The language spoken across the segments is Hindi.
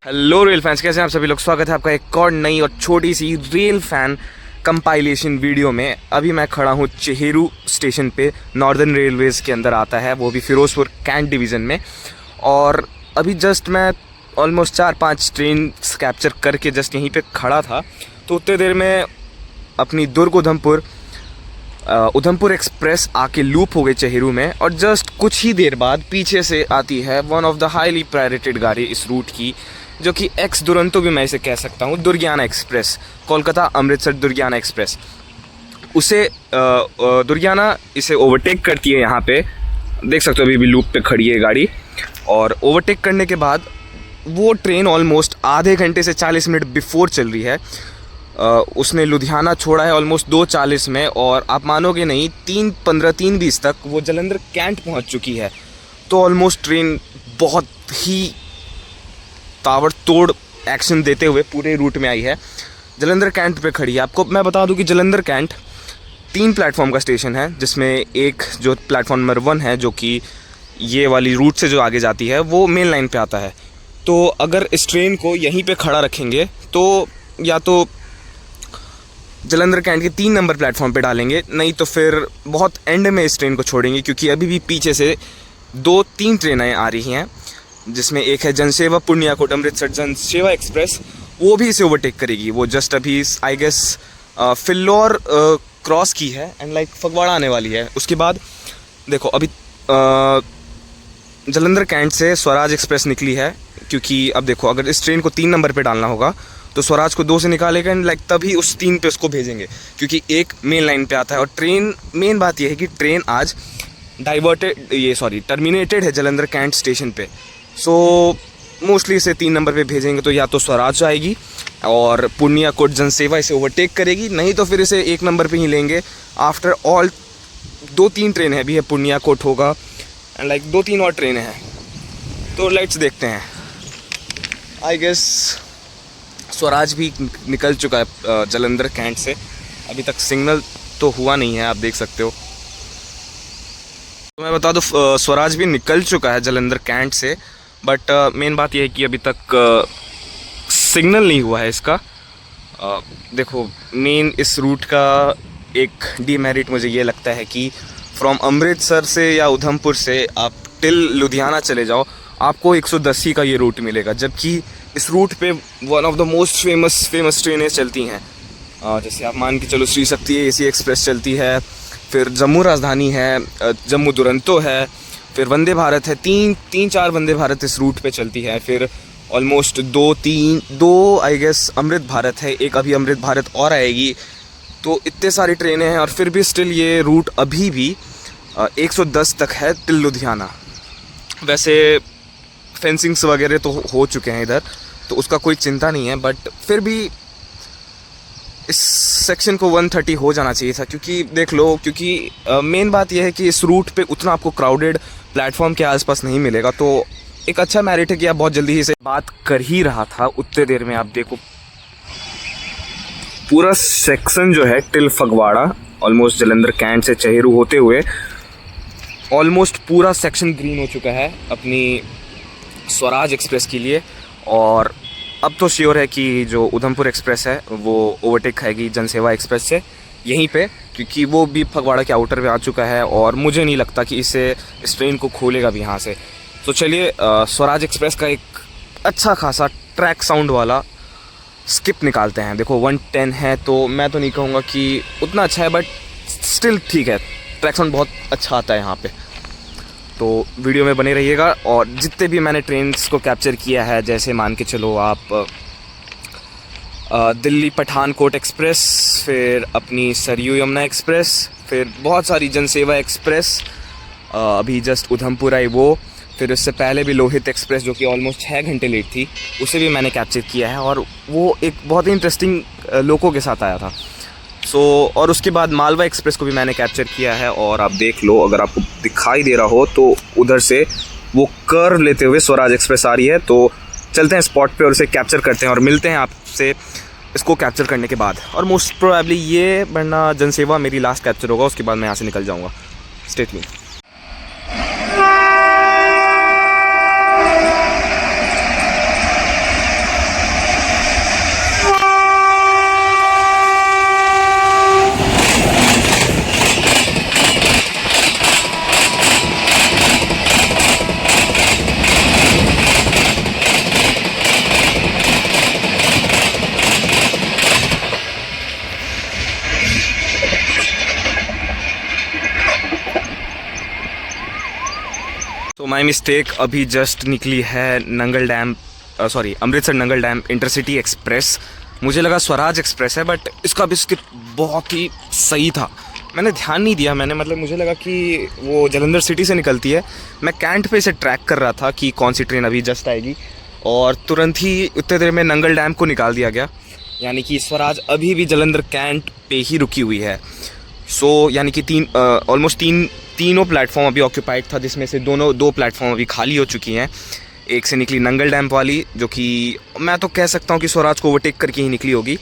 हेलो रेल फैंस, कैसे हैं आप सभी लोग। स्वागत है आपका एक और नई और छोटी सी रेल फैन कंपाइलेशन वीडियो में। अभी मैं खड़ा हूँ चेहेरू स्टेशन पे, नॉर्दर्न रेलवेज़ के अंदर आता है, वो भी फिरोजपुर कैंट डिवीज़न में। और अभी जस्ट मैं ऑलमोस्ट 4-5 ट्रेन कैप्चर करके जस्ट यहीं पे खड़ा था, तो उतने देर में अपनी दुर्ग उधमपुर एक्सप्रेस आके लूप हो गई चेहेरू में। और जस्ट कुछ ही देर बाद पीछे से आती है वन ऑफ द हाईली प्रायोरिटेड गाड़ी इस रूट की, जो कि एक्स दुरंतो भी मैं इसे कह सकता हूँ, दुर्गियाना एक्सप्रेस, कोलकाता अमृतसर दुर्गियाना एक्सप्रेस। उसे दुर्गियाना इसे ओवरटेक करती है। यहाँ पे देख सकते हो अभी भी लूप पे खड़ी है गाड़ी। और ओवरटेक करने के बाद वो ट्रेन ऑलमोस्ट आधे घंटे से 40 मिनट बिफोर चल रही है। उसने लुधियाना छोड़ा है ऑलमोस्ट 2:40 में, और आप मानोगे नहीं 3:15 3:20 तक वो जालंधर कैंट पहुँच चुकी है। तो ऑलमोस्ट ट्रेन बहुत ही ताबड़तोड़ एक्शन देते हुए पूरे रूट में आई है, जालंधर कैंट पे खड़ी है। आपको मैं बता दूं कि जालंधर कैंट 3 प्लेटफॉर्म का स्टेशन है, जिसमें एक जो प्लेटफॉर्म नंबर 1 है, जो कि ये वाली रूट से जो आगे जाती है, वो मेन लाइन पे आता है। तो अगर इस ट्रेन को यहीं पे खड़ा रखेंगे तो या तो जालंधर कैंट के 3 नंबर प्लेटफॉर्म पे डालेंगे, नहीं तो फिर बहुत एंड में इस ट्रेन को छोड़ेंगे, क्योंकि अभी भी पीछे से 2-3 ट्रेनें आ रही हैं, जिसमें एक है जनसेवा पुण्याकोट अमृतसर जनसेवा एक्सप्रेस, वो भी इसे ओवरटेक करेगी। वो जस्ट अभी आई गेस फिल्लौर क्रॉस की है एंड लाइक फगवाड़ा आने वाली है। उसके बाद देखो अभी जालंधर कैंट से स्वराज एक्सप्रेस निकली है, क्योंकि अब देखो अगर इस ट्रेन को 3 नंबर पे डालना होगा तो स्वराज को 2 से निकालेगा एंड लाइक तभी उस 3 पे उसको भेजेंगे, क्योंकि एक मेन लाइन पे आता है। और ट्रेन मेन बात यह है कि ट्रेन आज टर्मिनेटेड है जालंधर कैंट स्टेशन पे। सो मोस्टली इसे 3 नंबर पे भेजेंगे, तो या तो स्वराज आएगी और पुण्याकोट जनसेवा इसे ओवरटेक करेगी, नहीं तो फिर इसे 1 नंबर पे ही लेंगे। आफ्टर ऑल 2-3 ट्रेन भी है, पुण्याकोट होगा एंड लाइक 2-3 और ट्रेनें हैं। तो लेट्स देखते हैं। आई गेस स्वराज भी निकल चुका है जालंधर कैंट से, अभी तक सिग्नल तो हुआ नहीं है, आप देख सकते हो। तो मैं बता दूं स्वराज भी निकल चुका है जालंधर कैंट से, बट मेन बात यह है कि अभी तक सिग्नल नहीं हुआ है इसका। देखो मेन इस रूट का एक डीमेरिट मुझे ये लगता है कि फ्रॉम अमृतसर से या उधमपुर से आप टिल लुधियाना चले जाओ, आपको 110 ही का ये रूट मिलेगा, जबकि इस रूट पे one of the most famous ट्रेनें चलती हैं। जैसे आप मान के चलो श्री शक्ति AC एक्सप्रेस चलती है, फिर जम्मू राजधानी है, जम्मू दुरंतो है, फिर वंदे भारत है, 3-4 वंदे भारत इस रूट पे चलती है। फिर almost 2 I guess Amrit Bharat है, एक अभी अमृत भारत और आएगी। तो इतने सारी ट्रेनें हैं और फिर भी स्टिल ये रूट अभी भी 110 तक है टिल लुधियाना। वैसे फेंसिंग्स वगैरह तो हो चुके हैं इधर, तो उसका कोई चिंता नहीं है, बट फिर भी इस सेक्शन को 130 हो जाना चाहिए था। क्योंकि देख लो, क्योंकि मेन बात यह है कि इस रूट पे उतना आपको क्राउडेड प्लेटफॉर्म के आसपास नहीं मिलेगा। तो एक अच्छा मेरिट है कि आप बहुत जल्दी ही से बात कर ही रहा था, उतने देर में आप देखो पूरा सेक्शन जो है till Phagwara, almost Jalandhar cantt से चेहेरू होते हुए ऑलमोस्ट पूरा सेक्शन ग्रीन हो चुका है अपनी स्वराज एक्सप्रेस के लिए। और अब तो श्योर है कि जो उधमपुर एक्सप्रेस है वो ओवरटेक खाएगी जनसेवा एक्सप्रेस से यहीं पे, क्योंकि वो भी फगवाड़ा के आउटर पे आ चुका है और मुझे नहीं लगता कि इस ट्रेन को खोलेगा भी यहाँ से। तो चलिए स्वराज एक्सप्रेस का एक अच्छा खासा ट्रैक साउंड वाला स्किप निकालते हैं। देखो 110 है, तो मैं तो नहीं कहूँगा कि उतना अच्छा है, बट स्टिल ठीक है, ट्रैक साउंड बहुत अच्छा आता है यहाँ पे। तो वीडियो में बने रहिएगा। और जितने भी मैंने ट्रेन्स को कैप्चर किया है, जैसे मान के चलो आप दिल्ली पठानकोट एक्सप्रेस, फिर अपनी सरयू यमुना एक्सप्रेस, फिर बहुत सारी जनसेवा एक्सप्रेस, अभी जस्ट उधमपुर आई वो, फिर उससे पहले भी लोहित एक्सप्रेस जो कि ऑलमोस्ट 6 घंटे लेट थी, उसे भी मैंने कैप्चर किया है और वो एक बहुत ही इंटरेस्टिंग लोगों के साथ आया था। और उसके बाद मालवा एक्सप्रेस को भी मैंने कैप्चर किया है। और आप देख लो, अगर आपको दिखाई दे रहा हो तो उधर से वो कर्व लेते हुए स्वराज एक्सप्रेस आ रही है। तो चलते हैं स्पॉट पे और उसे कैप्चर करते हैं और मिलते हैं आपसे इसको कैप्चर करने के बाद। और मोस्ट प्रोबेबली ये वरना जनसेवा मेरी लास्ट कैप्चर होगा, उसके बाद मैं यहाँ से निकल जाऊँगा। Stay tuned. तो माय मिस्टेक, अभी जस्ट निकली है Nangal dam, sorry Amritsar Nangal dam intercity express. मुझे लगा स्वराज एक्सप्रेस है, बट इसका बिस्किट बहुत ही सही था। मैंने ध्यान नहीं दिया, मतलब मुझे लगा कि वो जलंधर सिटी से निकलती है। मैं कैंट पे इसे ट्रैक कर रहा था कि कौन सी ट्रेन अभी जस्ट आएगी, और तुरंत ही उतने देर में नंगल डैम को निकाल दिया गया। यानी कि स्वराज अभी भी जलंधर कैंट पे ही रुकी हुई है। सो यानी कि ऑलमोस्ट तीनों प्लेटफॉर्म अभी ऑक्यूपाइड था, जिसमें से दो प्लेटफॉर्म अभी खाली हो चुकी हैं। एक से निकली नंगल डैम वाली, जो कि मैं तो कह सकता हूँ कि स्वराज को ओवरटेक करके ही निकली होगी,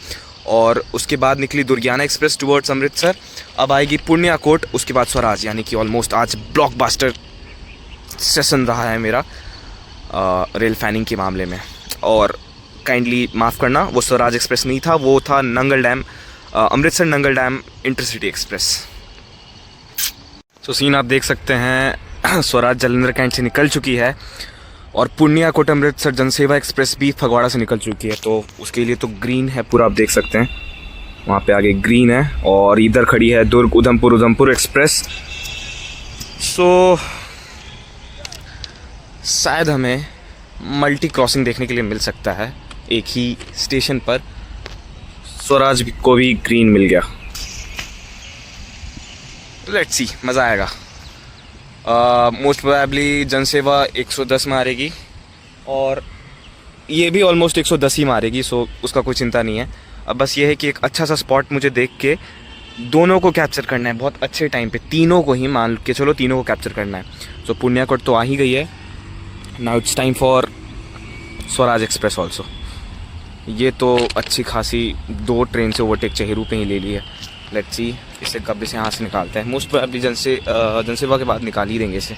और उसके बाद निकली दुर्गियाना एक्सप्रेस टुवर्ड्स अमृतसर। अब आएगी पुण्या कोट, उसके बाद स्वराज। यानी कि ऑलमोस्ट आज ब्लॉकबस्टर सेशन रहा है मेरा रेल फैनिंग के मामले में। और काइंडली माफ़ करना, वो स्वराज एक्सप्रेस नहीं था, वो था Nangal dam, Amritsar Nangal dam intercity express. तो सीन आप देख सकते हैं, स्वराज जलंधर कैंट से निकल चुकी है, और पुण्या कोट अमृतसर जनसेवा एक्सप्रेस भी फगवाड़ा से निकल चुकी है। तो उसके लिए तो ग्रीन है पूरा, आप देख सकते हैं वहाँ पे आगे ग्रीन है, और इधर खड़ी है दुर्ग उधमपुर एक्सप्रेस। सो शायद हमें मल्टी क्रॉसिंग देखने के लिए मिल सकता है एक ही स्टेशन पर। स्वराज को भी ग्रीन मिल गया, लेट्स सी, मज़ा आएगा। मोस्ट प्रोबेबली जनसेवा 110 मारेगी, और ये भी ऑलमोस्ट 110 ही मारेगी, सो उसका कोई चिंता नहीं है। अब बस ये है कि एक अच्छा सा स्पॉट मुझे देख के दोनों को कैप्चर करना है बहुत अच्छे टाइम पे, तीनों को ही मान के चलो, तीनों को कैप्चर करना है। सो पुण्या कोट तो आ ही गई है, now it's time for Swaraj express also. ये तो अच्छी खासी 2 ट्रेन से ओवरटेक चेहरू पे ही ले ली है। लेट्स सी इसे कब इसे यहाँ से निकालते हैं। मोस्ट प्रोबेबली जनसेवा के बाद निकाल ही देंगे इसे।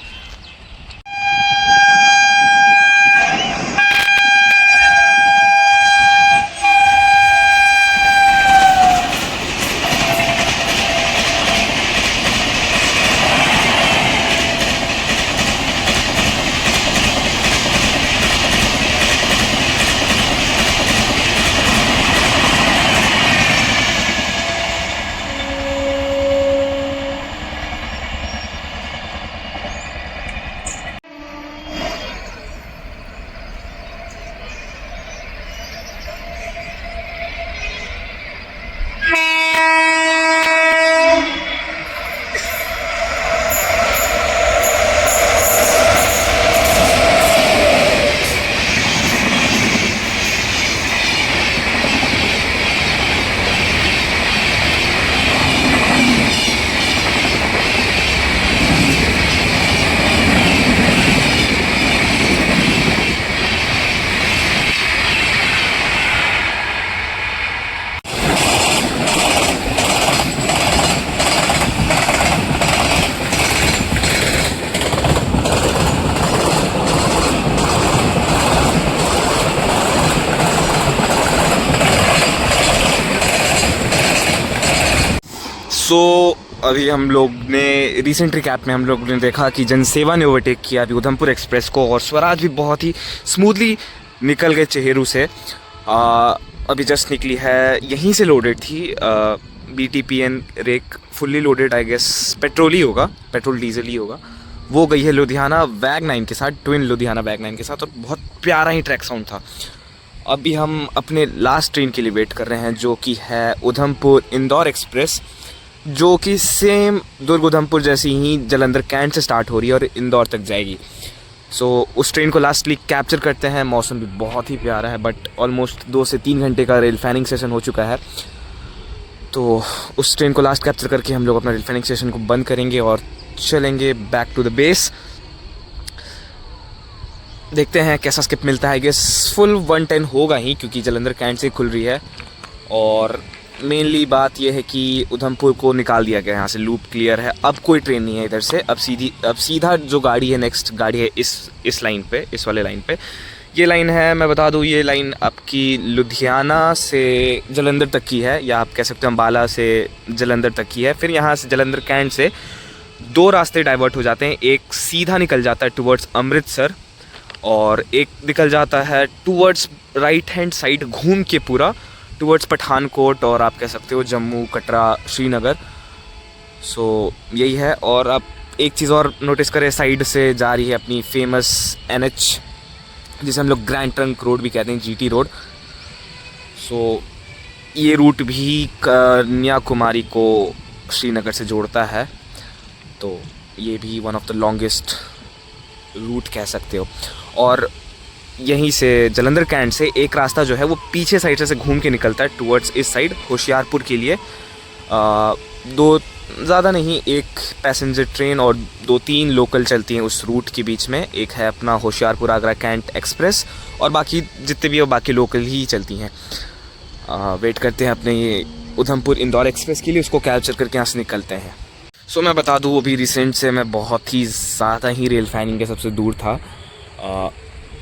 सो अभी हम लोग ने रिसेंट रिकैप में हम लोग ने देखा कि जनसेवा ने ओवरटेक किया अभी उधमपुर एक्सप्रेस को, और स्वराज भी बहुत ही स्मूथली निकल गए चेहरू से। अभी जस्ट निकली है, यहीं से लोडेड थी, BTPN rake fully loaded, I guess petrol ही होगा, पेट्रोल डीजल ही होगा। वो गई है लुधियाना वैग 9 के साथ, ट्विन लुधियाना वैग 9 के साथ, और बहुत प्यारा ही ट्रैक साउंड था। अभी हम अपने लास्ट ट्रेन के लिए वेट कर रहे हैं, जो कि है उधमपुर इंदौर एक्सप्रेस, जो कि सेम दुर्ग उधमपुर जैसी ही जलंधर कैंट से स्टार्ट हो रही है और इंदौर तक जाएगी। सो उस ट्रेन को लास्टली कैप्चर करते हैं। मौसम भी बहुत ही प्यारा है, बट ऑलमोस्ट 2 से 3 घंटे का रेल फैनिंग सेशन हो चुका है। तो उस ट्रेन को लास्ट कैप्चर करके हम लोग अपना रेल फैनिंग सेशन को बंद करेंगे और चलेंगे बैक टू द बेस। देखते हैं कैसा स्किप मिलता है। गेस फुल 110 होगा ही, क्योंकि जलंधर कैंट से खुल रही है, और मेनली बात यह है कि उधमपुर को निकाल दिया गया, यहाँ से लूप क्लियर है, अब कोई ट्रेन नहीं है इधर से। अब सीधा जो गाड़ी है, नेक्स्ट गाड़ी है इस लाइन पे, इस वाले लाइन पे। ये लाइन है, मैं बता दूँ, ये लाइन आपकी लुधियाना से जलंधर तक की है, या आप कह सकते हो अम्बाला से जलंधर तक की है। फिर यहाँ से जलंधर कैंट से 2 रास्ते डाइवर्ट हो जाते हैं, एक सीधा निकल जाता है टुवर्ड्स अमृतसर, और एक निकल जाता है टुवर्ड्स राइट हैंड साइड घूम के पूरा टुवर्ड्स पठानकोट, और आप कह सकते हो जम्मू, कटरा, श्रीनगर। सो यही है। और आप एक चीज़ और नोटिस करें, साइड से जा रही है अपनी फेमस NH, जिसे हम लोग ग्रैंड ट्रंक रोड भी कहते हैं, GT रोड। सो ये रूट भी कन्याकुमारी को श्रीनगर से जोड़ता है, तो ये भी one of the longest route कह सकते हो। और यहीं से जलंधर कैंट से एक रास्ता जो है वो पीछे साइड से घूम के निकलता है टुवर्ड्स इस साइड होशियारपुर के लिए। दो ज़्यादा नहीं, एक पैसेंजर ट्रेन और 2-3 लोकल चलती हैं उस रूट के बीच में। एक है अपना होशियारपुर आगरा कैंट एक्सप्रेस, और बाकी जितने भी हैं बाकी लोकल ही चलती हैं। वेट करते हैं अपने ये उधमपुर इंदौर एक्सप्रेस के लिए, उसको कैप्चर करके यहाँ से निकलते हैं। सो मैं बता दूँ, अभी रिसेंट से मैं बहुत ही ज़्यादा ही रेल फैनिंग के सबसे दूर था।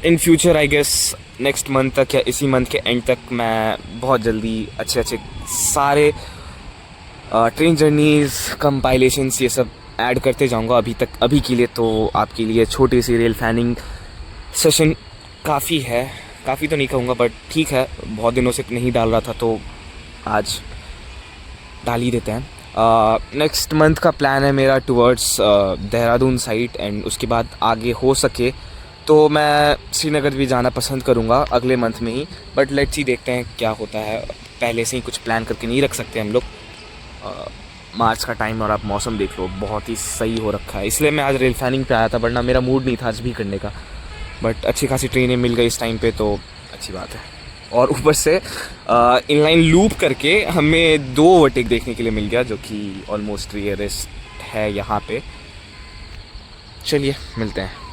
In future I guess next month तक या इसी मंथ के एंड तक मैं बहुत जल्दी अच्छे सारे ट्रेन जर्नीज़, कंपाइलेशंस, ये सब ऐड करते जाऊंगा। अभी के लिए तो आपके लिए छोटी सी रेल फैनिंग सेशन काफ़ी है। काफ़ी तो नहीं कहूँगा, बट ठीक है, बहुत दिनों से नहीं डाल रहा था तो आज डाल ही देते हैं। नेक्स्ट मंथ का प्लान है मेरा टुवर्ड्स देहरादून साइड, एंड उसके बाद आगे हो सके तो मैं श्रीनगर भी जाना पसंद करूँगा अगले मंथ में ही। बट लेट्स सी, देखते हैं क्या होता है। पहले से ही कुछ प्लान करके नहीं रख सकते हम लोग। मार्च का टाइम और आप मौसम देख लो, बहुत ही सही हो रखा है, इसलिए मैं आज रेल फैनिंग पे आया था, वरना मेरा मूड नहीं था आज भी करने का। बट अच्छी खासी ट्रेनें मिल गई इस टाइम पे, तो अच्छी बात है। और ऊपर से इनलाइन लूप करके हमें 2 ओवरटेक देखने के लिए मिल गया, जो कि ऑलमोस्ट रेयरेस्ट है यहाँ पे। चलिए मिलते हैं।